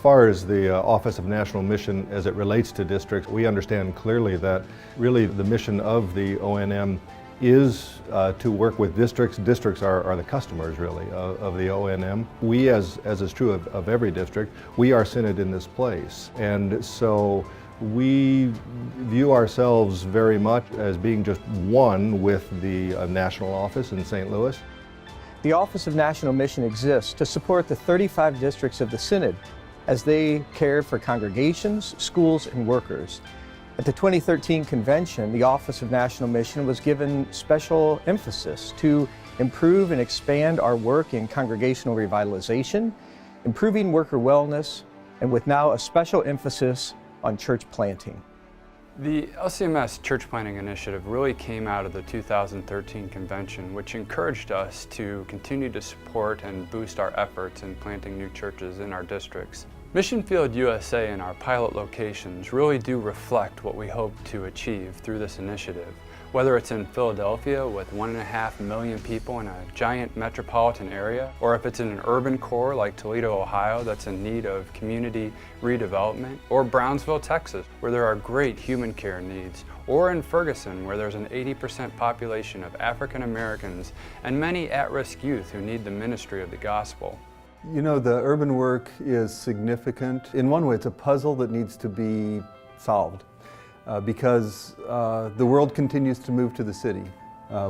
far as the Office of National Mission as it relates to districts, we understand clearly that really the mission of the ONM is to work with districts. Districts are the customers really of the ONM. We, as is true of every district, we are Synod in this place. And so we view ourselves very much as being just one with the national office in St. Louis. The Office of National Mission exists to support the 35 districts of the Synod as they care for congregations, schools, and workers. At the 2013 convention, the Office of National Mission was given special emphasis to improve and expand our work in congregational revitalization, improving worker wellness, and with now a special emphasis on church planting. The LCMS Church Planting Initiative really came out of the 2013 convention, which encouraged us to continue to support and boost our efforts in planting new churches in our districts. Mission Field USA and our pilot locations really do reflect what we hope to achieve through this initiative. Whether it's in Philadelphia with 1.5 million people in a giant metropolitan area, or if it's in an urban core like Toledo, Ohio that's in need of community redevelopment, or Brownsville, Texas, where there are great human care needs, or in Ferguson where there's an 80% population of African Americans and many at-risk youth who need the ministry of the gospel. You know, the urban work is significant. In one way, it's a puzzle that needs to be solved because the world continues to move to the city.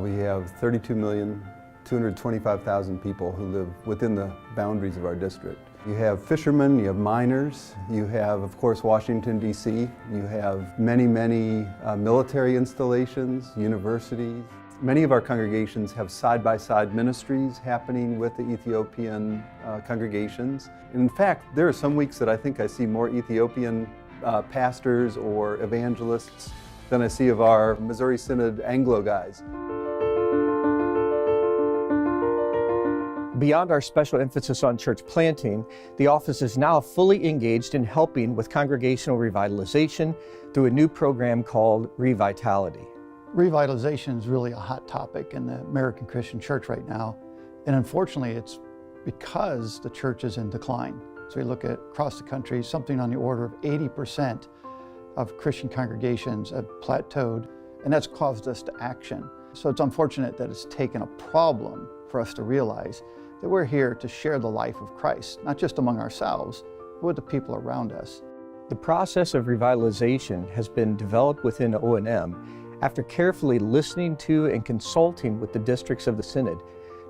We have 32,225,000 people who live within the boundaries of our district. You have fishermen, you have miners, you have, of course, Washington, D.C., you have many military installations, universities. Many of our congregations have side-by-side ministries happening with the Ethiopian congregations. In fact, there are some weeks that I think I see more Ethiopian pastors or evangelists than I see of our Missouri Synod Anglo guys. Beyond our special emphasis on church planting, the office is now fully engaged in helping with congregational revitalization through a new program called Revitality. Revitalization is really a hot topic in the American Christian church right now. And unfortunately, it's because the church is in decline. So we look at across the country, something on the order of 80% of Christian congregations have plateaued, and that's caused us to action. So it's unfortunate that it's taken a problem for us to realize that we're here to share the life of Christ, not just among ourselves, but with the people around us. The process of revitalization has been developed within O&M after carefully listening to and consulting with the districts of the Synod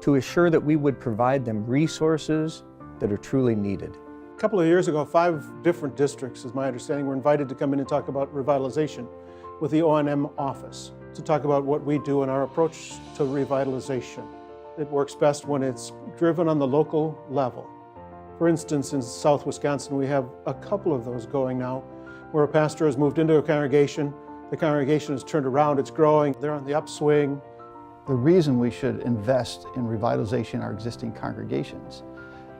to assure that we would provide them resources that are truly needed. A couple of years ago, 5 different districts, is my understanding, were invited to come in and talk about revitalization with the O&M office, to talk about what we do in our approach to revitalization. It works best when it's driven on the local level. For instance, in South Wisconsin, we have a couple of those going now, where a pastor has moved into a congregation, the congregation has turned around, it's growing, they're on the upswing. The reason we should invest in revitalization in our existing congregations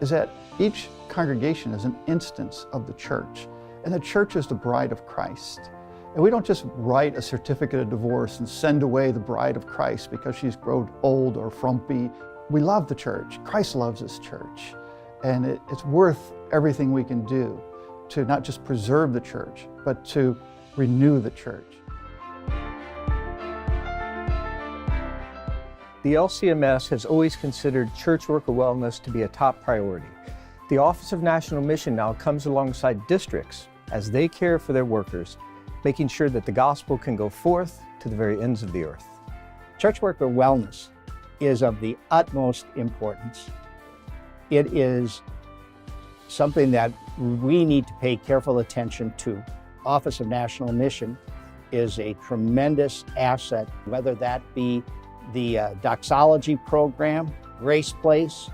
is that each congregation is an instance of the church, and the church is the bride of Christ. And we don't just write a certificate of divorce and send away the bride of Christ because she's grown old or frumpy. We love the church. Christ loves his church. And it's worth everything we can do to not just preserve the church, but to renew the church. The LCMS has always considered church worker wellness to be a top priority. The Office of National Mission now comes alongside districts as they care for their workers, making sure that the gospel can go forth to the very ends of the earth. Church worker wellness is of the utmost importance. It is something that we need to pay careful attention to. Office of National Mission is a tremendous asset, whether that be the doxology program, Grace Place,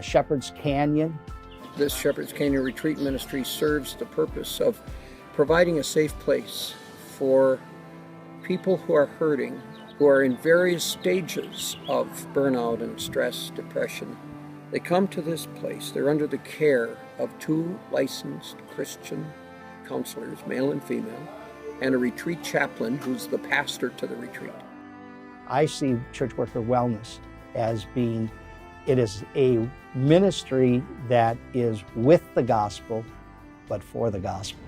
Shepherd's Canyon. This Shepherd's Canyon Retreat Ministry serves the purpose of providing a safe place for people who are hurting, who are in various stages of burnout and stress, depression. They come to this place. They're under the care of 2 licensed Christian counselors, male and female, and a retreat chaplain who's the pastor to the retreat. I see church worker wellness as being, it is a ministry that is with the gospel, but for the gospel.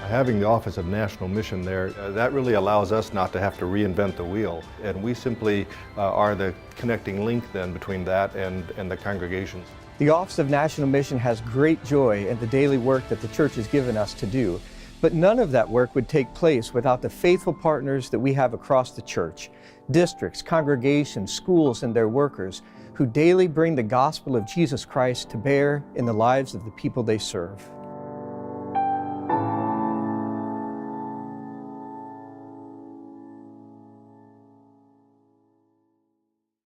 Having the Office of National Mission there, that really allows us not to have to reinvent the wheel. And we simply are the connecting link then between that and the congregations. The Office of National Mission has great joy in the daily work that the church has given us to do. But none of that work would take place without the faithful partners that we have across the church, districts, congregations, schools, and their workers, who daily bring the gospel of Jesus Christ to bear in the lives of the people they serve.